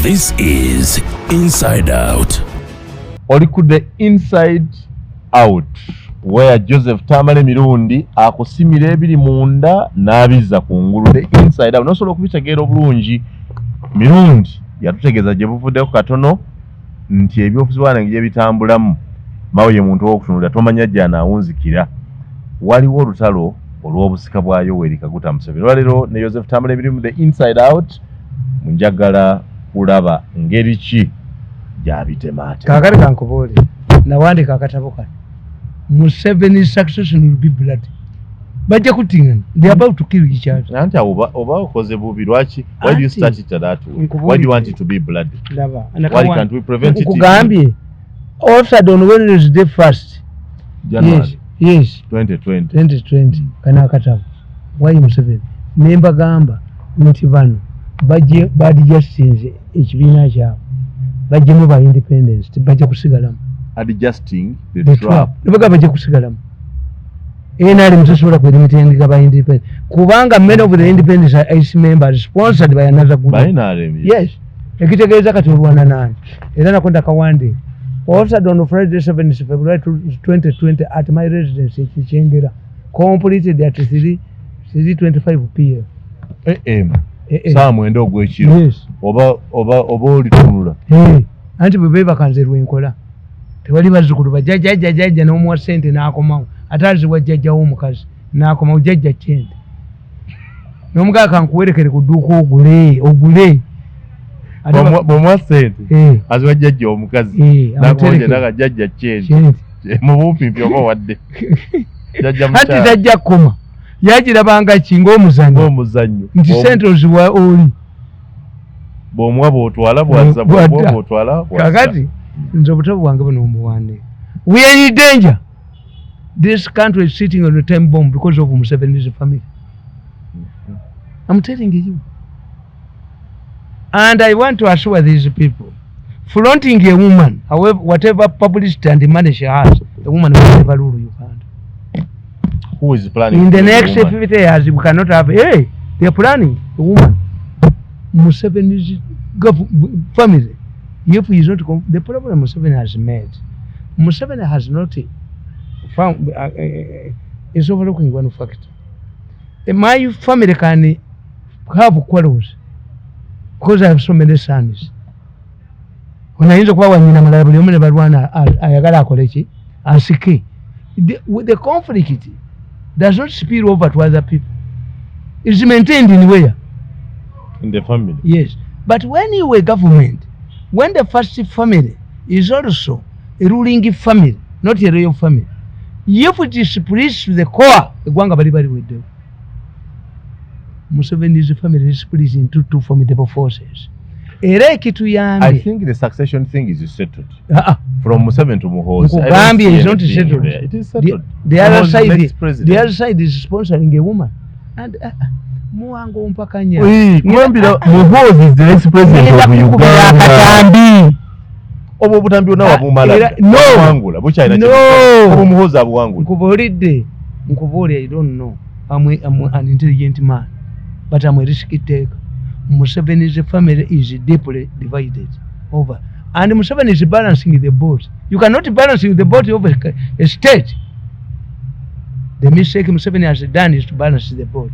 This is Inside Out. Oli ku the Inside Out where Joseph Tamale Mirundi akusimira ebiri munda n'abizza kungulu. The Inside Out nosobola okubitegeera obulungi. Mirundi yatutegeeza gye buvuddeko katono nti ebyobufuzi bwange gye bitambulamu mawe ye muntu w'okutunulira tomanya gy'anaawunzikira. Waliwo olutalo olw'obusika bwa Yoweri Kaguta Museveni. Olwaleero ne Joseph Tamale Mirundi The Inside Out njagala kulaba ngeri ki gy'abitemaate. Kaakati kankubuulire nawandika akatabo kano. Museveni's succession will be bloody. Bajja kutingana. They are about to kill each other. Nanti oba okoze bubi lwaki? Why do you start it that way? Why do you want it to be bloody? Why can't we prevent it? Kugambye offered on Wednesday 1st January. Yes 2020 kana akatabo. Why Museveni? Nemba gamba nti bano badi justinze ekibiina kyabwe bajjemu ba independence bajja kusigalamu. Adjusting the trap. Nibaga bajja kusigalamu. NRM mtasobola kwedimitenga ba independent kubanga many of the independents are members sponsored by another group. By NRM. Yes. Ekitegeeza kati olwana nani era nakwenda kawande offered on Friday 7th February 2020 at my residence in Kichengera, completed at 3:25 p.m. AM. Samwenda ogw'ekiro. Yes. Oba olitunula. Anti bwe bakanze lwenkola tewali bazzukulu bajjajja n'omuwa ssente n'akomawo ate azibwa jjajja w'omukazi n'akomawo jjajja kyende n'omugaa kankuwerekere ku dduuka ogule bw'omuwa ssente azibwa jjajja omukazi n'akomawo naga jjajja kyende mu bumpimpi oba wadde ati tajja kkoma yagirabanga ki ng'omuzannyo nti ssente oziwa oli bw'omuwa bw'otwala bwazza bw'otwala kakati nze obutabo bwange buno omuwandiika. We are in danger. This country is sitting on a time bomb because of Museveni's family. I'm telling you. And I want to assure these people, flaunting a woman, however, whatever publicity and money she has, the woman will never rule Uganda. Who is planning? In the next 50 years, we cannot have. Hey, they are planning the woman. Museveni's family. If he is not, the problem Museveni has made, Museveni has not found, is overlooking one factor. My family can have quarrels because I have so many sons. When I use power in the conflict does not spill over to other people. It's maintained in where? In the family. Yes. But when you were government, when the first family is also a ruling family, not a real family, if it is split to the core, the Gwanga Baribari will do. Museveni's family is split into two formidable forces. I think the succession thing is settled. From Museveni to Muhoozi. Gambia is not settled. It is settled. The other side is sponsoring a woman. And Muango mpakanya. Muhoozi is the next president of Uganda. Obo butambi ona wabumala. No. Obo Muhoozi abuwangula. Nkubuli, I don't know. I'm an intelligent man. But I'm a risky taker. Museveni's family is deeply divided over. And Museveni is balancing the boat. You cannot balance the boat over a state. The mistake Museveni has done is to balance the boat.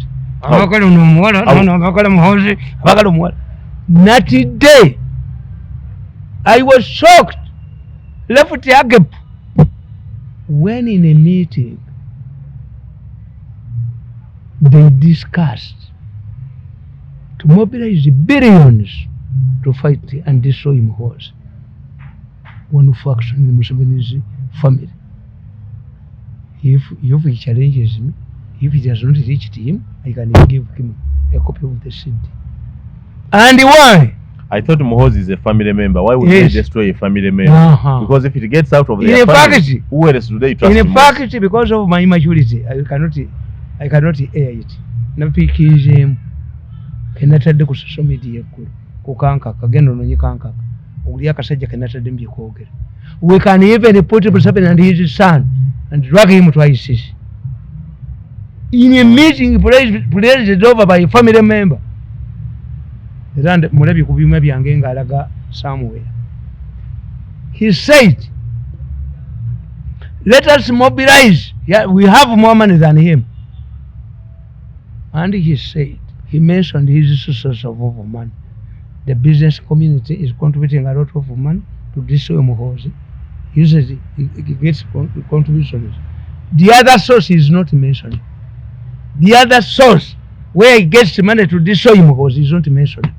Not today. I was shocked. Left Agep. When in a meeting they discussed to mobilize billions to fight and destroy Muhoozi. One faction in Museveni's family. If he challenges me, if he does not reach him, I can give him a copy of the CD. And why? I thought Muhoozi is a family member. Why would they destroy a family member? Because if it gets out of their family, who else do they trust? In fact, because of my immaturity, I cannot air it. Napikism. Kenatadde ku social media ekkulu kukanka kagendo nonye kanka uli akasajja kenatadde mbye kwogera. We can even put Museveni and his son and drag him to ICC in a meeting presided over by a family member. era mulabye ku byuma byange ng'alaga somewhere. He said, let us mobilize. Yeah, we have more money than him. And he said, he mentioned his source of money. The business community is contributing a lot of money to destroy Muhoozi. Usually, he gets contributions. The other source is not mentioned. The other source where he gets money to destroy Muhoozi is not mentioned.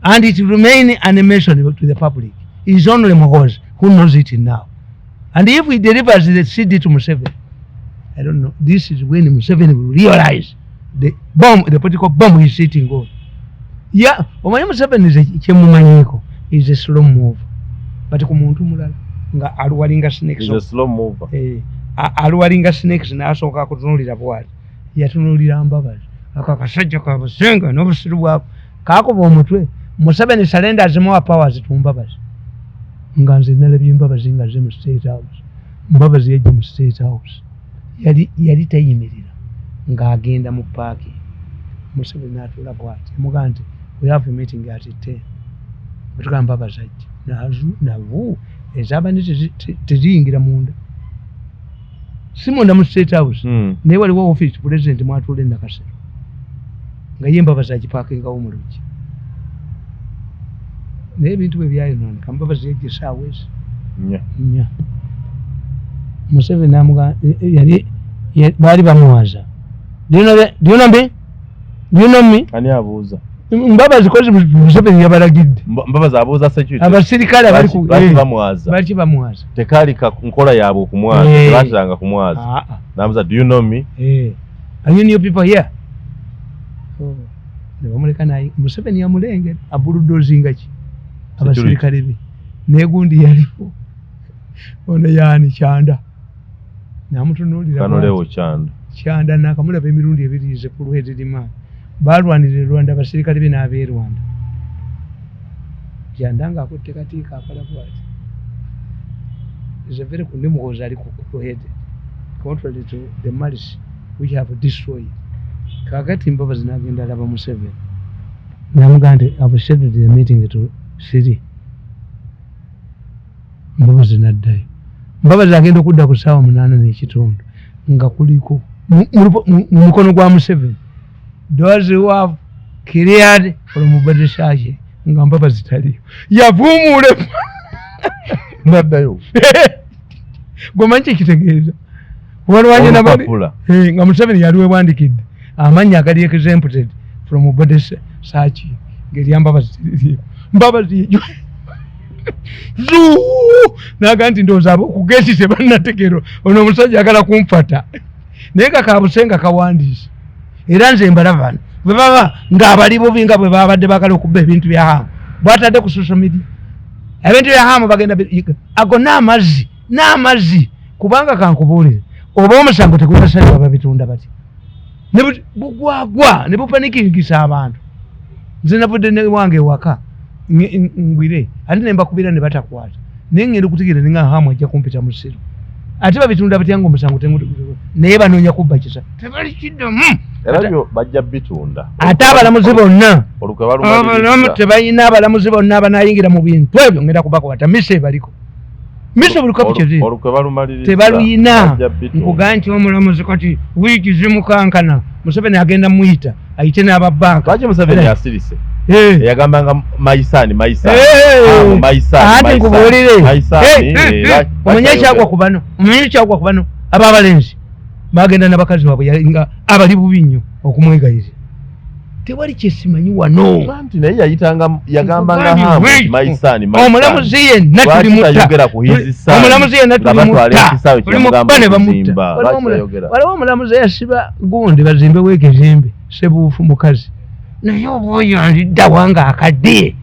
And it will remain unmentioned to the public. It's only Muhoozi who knows it now. And if he delivers the CD to Museveni, I don't know, this is when Museveni will realize the bomb, the political bomb he's sitting on. Yeah, Omani Museveni is a slow move. But kumuntu mulala nga aluwalinga snakes. He's a slow mover. Aluwalinga snakes n'asooka kutunulira bwati. Yatunulira Mbabazi. Akakasajja kabusenga n'obusiru bwako. Kakuba omutwe. Museveni surrenders more powers to Mbabazi. Nga nze nalabye Mbabazi nga ze mu State House. Mbabazi yajja mu State House. Yali tayimirira ng'agenda mu paaki. Museveni n'atuula bwati. Yamugamba nti we have a meeting at 10. Bwe Mbabazi ajja. Navu ez'abandi teziyingira munda. Si munda mu State House. Naye waliwo office president mwatuula Nakasero. Nga ye Mbabazi agipaakingawo mu luggi. Naye ebintu bwe byayonooneka Mbabazi yajja essaawa ezi. Nnya. Museveni n'amugamba baali bamuwaza. Do you know me? Do you know me? Ani abuuza? Mbabazi kozi Museveni yabalagidde. Mbabazi abuuza security. Abasirikale abali ku bamuwaza. Bali bamuwaza. Tekaali ka nkola yaabwe okumwaza. Tebaatanga kumwaza. N'amuza, do you know me? Are you new people here? Ne bamuleka naye Museveni yamulengera abuludozinga ki abasirikale be. Negundi yalipo. Ono yaani Kyanda. Namutunuulira. Kanolewo Kyanda. Kyanda nakamulaba emirundi ebiriize ku lw'eririma. Balwanirira Rwanda abasirikale be n'ab'e Rwanda. Kyanda ng'akutte katiika akola bw'ati. Is a very good Muhoozi ali ku head. Contrary to the malice which have destroyed. Kakati Mbabazi n'agenda alaba Museveni. N'amugamba nti I've scheduled the meeting to city. Mbabazi n'addayo. Mbabazi agenda okudda ku ssaawa 8:30 nga kuliko mu mukono gwa Museveni. Those who have cleared from Badeshaje nga Mbabazi taliyo. Yavuumuule n'addayo. Gwomanyi kitegeeza. Walwanye nabali nga Museveni yali webwandikidde amannya agali exempted from Badeshaje ngeri Mbabazi taliyo. Mbabazi naga nti ndowooza ab'okugesi tebannategero ono omusajja agala kumfata naye nga kabusenga kawandiise era nze mbalaba bwe baba ng'abali bubi nga bwe babadde bagala okubba ebintu bya hamu bwatadde ku social media ebintu bya hamu bagenda ago n'amazzi kubanga kankubuulire oba omusango tegubasajja baba bitunda bati ne bugwagwa ne bupanikingisa abantu nze navudde ne wange ewaka ngwire ate ne mbakubira ne batakwata naye ngenda okutegeera ne nga hamu ajja kumpita mu ssiro ate babitunda batya ng'omusango naye banoonya kubba kisa tebali kiddamu era byo bajja bitunda ate abalamuzi bonna tebalina abalamuzi bonna abanaayingira mu bintu ebyo ngenda kubakwata mise ebaliko mise buli kapukyezi tebaluyina nkugaa nti omulamuzi kati wiiki zimukankana Museveni agenda muyita ayite n'ababanka lwaki Museveni asirise yagambanga maisani ate nkubuulire omanye ekyagwa ku bano ab'abalenzi bagenda n'abakazi baabwe nga abali bubi nnyo okumwegayirira tewali kyesimanyi wano naye yagambanga omulamuzi yenna tulimutta ne bamutta waliwo omulamuzi eyasiba gundi bazimbe w'ekizimbe sebuufu mukazi naye oba oyo aliddawa nga akadde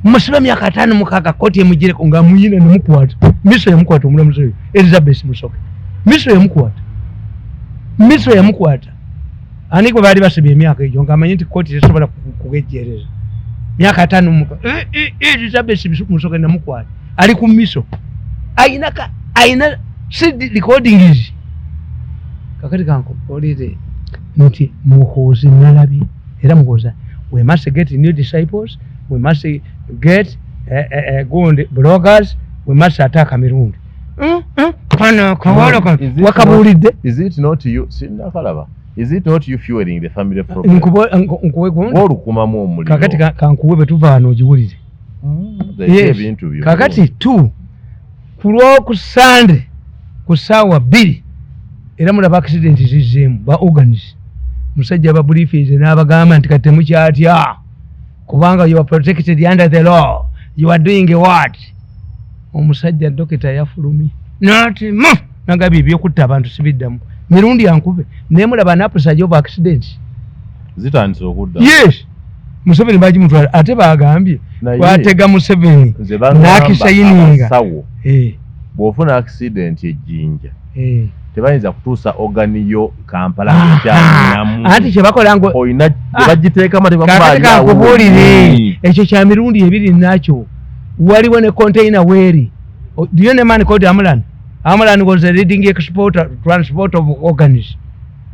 musiba myaka 5-6 kooti emugireko ng'amuyina nemukwata miso yamukwata omulamuzi oyo Elizabeth Musoke miso yamukwata ani gwe baali basibye emyaka egyo ng'amanyi nti kooti tesobola kugejjereza myaka 5 Elizabeth Musoke namukwata ali ku miso ayina recordings kakati kankubuulire nti Muhoozi nalabye era Muhoozi we must get new disciples, we must get good bloggers, we must attack Mirundi. Wakabulidde. Is it not you? Sinakalaba. Is it not you fueling the family problem? Olukumamu omuliro. Kakati kankuwe betuva ano ogiwulire. Kakati tu ku Sunday ku ssaawa 2 era mulaba accident zizzeemu ba organize musajja ba briefings n'abagamba nti kati mukyatya kubanga you are protected under the law, you are doing what? Omusajja dokita yafulumye nati nagabye ebyokutta abantu sibiddamu mirundi yankube naye mulaba napusaje over accident zitandise okudda. Yes, Museveni bagimutwala ate bagambye twatega Museveni nakisayininga bw'ofuna accident ejjinja tebayinza kutuusa oganiyo Kampala ekyaminamu anti kyebakola ngo olina tebagiteekamu tebakubuulire ekyo kya mirundi 2 nakyo waliwo ne container weeri. Do you know a man called Amlan? Amlan was a leading transport of organs.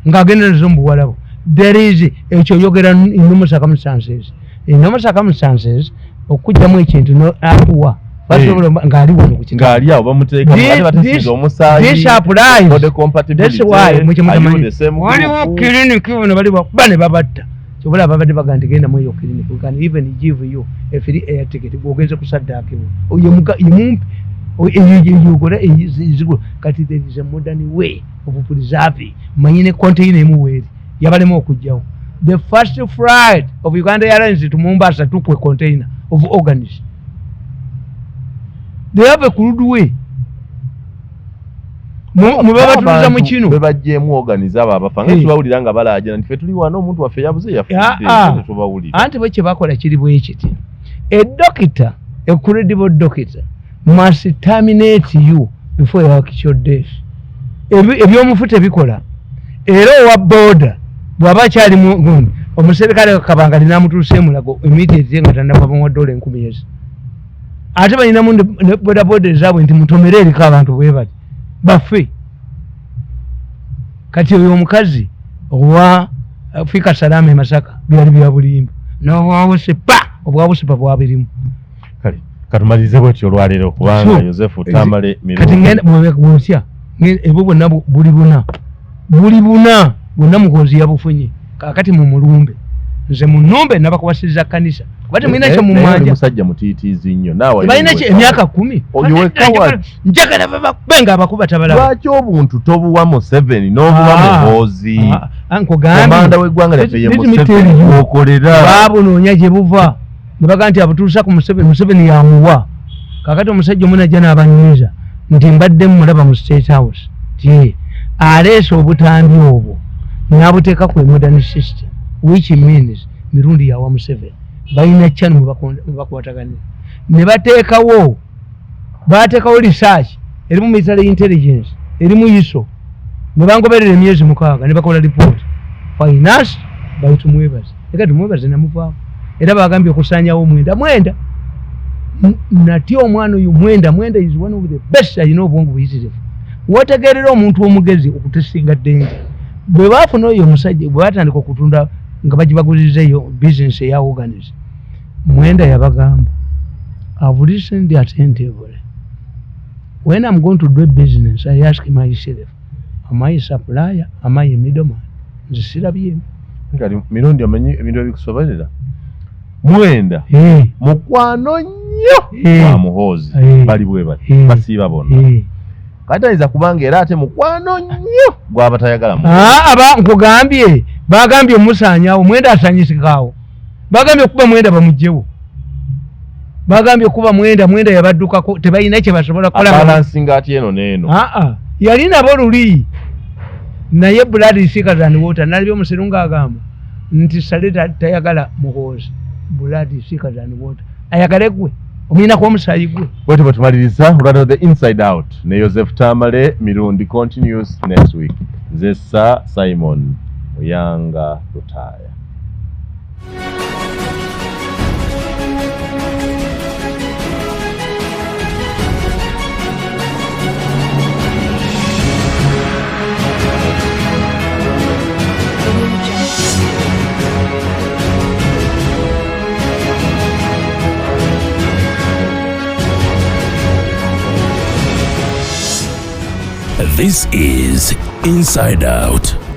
Ngagenda zombuwalabo. There is ekyo yogera in normal circumstances. In normal circumstances okujjamu ekintu no atuwa basobola ngaliwo nokukinga ngali awo bamuteeka bali batasiza omusaayi this applies for the compatibility. That's why waliwo clinic ono bali bane babatta kyobola babadde bagandi genda mu eyo clinic we can even give you a free air ticket bwogeze kusaddaakibwa yemumpi eyugora ezigo kati there is a modern way of preserving manyine container emuweeri yabalema okujjawo. The first flight of Uganda Airlines to Mombasa took a container of organs. They have a crude way. Mubabatuliza mu kino bebajjeemu organize abo abafanga tubawulira nga balaaja nti ffe tuli wano omuntu waffe yabuze yafudde tubawulira anti bwe kye bakola kiri bwe kiti a doctor, a credible doctor must terminate you before you kill your death. Ebyomufuta ebikola era owa boda bw'aba kyali mu omuserikale kabanga linamutuuse mulago immediately nga tandaba mu $1,000 1000 ate balinamu ne boda boda zaabwe nti mutomere eriko abantu bwe bati baffe. Kati oyo omukazi owa Fika Salama Masaka byali bya bulimba n'obwabuse obwabusepa bwabirimu. Kale katumalize bwetyo olwaleero kubanga Joseph Tamale Mirundi kati ngenda bwebekugusya ebyo bonna buli buna bonna mukozi yabufunye kakati mu mulumbe nze mu nnombe nabakwasiriza kanisa bati mwina kyo mu mwanja musajja mutiitiizi nnyo naawe balina emyaka 10 oyo wekawad njagala benga abakuba tabala lwaki obuntu tobuwa Museveni n'obuwa Muhoozi komanda w'eggwanga lyaffe ye Museveni okolera baabunoonya gye buva ne baga nti abutuusa ku Museveni yamuwa kakati omusajja omunajja n'abanyumiza nti mbadde mulaba mu State House ti aleese obutambi obwo n'abuteeka ku modern system which means Mirundi yawa Museveni balina channel mubakwataganira ne bateekawo research erimu military intelligence erimu ISO ne bangoberera emyezi 6 ne bakola report finance bayitumwebaza eka tumwebaza namuvaako era bagambye okusanyawo mwenda nati omwana oyo mwenda is one of the best ayina obwongu buyitirivu wategerera omuntu omugezi okutesinga ddenga bwe baafuna oyo omusajja bwe batandika okutunda nga bagibagulirizeeyo business eya organize mwenda yabagamba I've listened attentively. When I'm going to do business I ask myself, am I a supplier, am I a middleman? Nzisirabyemu kati Mirundi omanyi ebintu ebikusobolera mwenda mukwano nnyo wa Muhoozi bali bwe bati basiiba bonna kati ayinza kubanga era ate mukwano nnyo gw'abatayagala aba nkugambye bagambye musanyawo mwenda asanyisikawo bagambye kuba mwenda bamugjewo bagambye kuba mwenda yabaddukako tebalina kye basobola kukola balansinga ati eno n'eno yali nabo luli naye blood thicker than water nalibyo Muserunga agamba nti Saleta tayagala Muhoozi blood thicker than water ayagale gwe omina kwa omusaayi gwe bwetyo bwetumaliriza olwaliro the inside out ne Joseph Tamale Mirundi continues next week. Nze Simon Muyanga Lutaya. This is Inside Out.